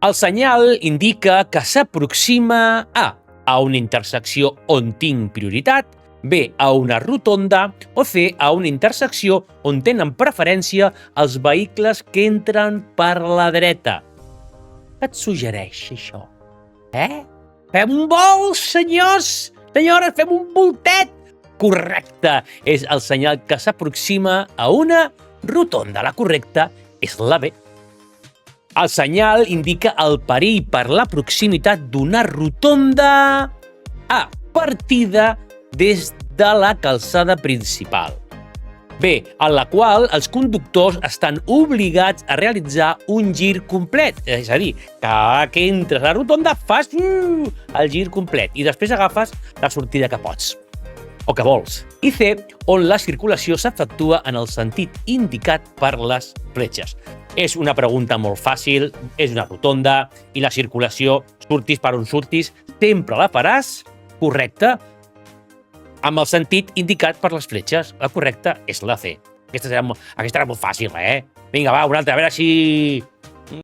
El senyal indica que s'aproxima a una intersecció on tinc prioritat, B, a una rotonda, o C, a una intersecció on tenen preferència els vehicles que entren per la dreta. Què et suggereix, això? Fem un volt, senyors! Senyores, fem un voltet! Correcte! És el senyal que s'aproxima a una rotonda. La correcta és la B. El senyal indica el perill per la proximitat d'una rotonda A, partida des de la calçada principal. B, en la qual els conductors estan obligats a realitzar un gir complet. És a dir, que entres a la rotonda, fas el gir complet i després agafes la sortida que pots o que vols. I C, on la circulació s'efectua en el sentit indicat per les fletxes. És una pregunta molt fàcil, és una rotonda i la circulació, surtis per on surtis, sempre la faràs correcta amb el sentit indicat per les fletxes. La correcta és la C. Aquesta era molt fàcil, Vinga, va, una altra, a veure si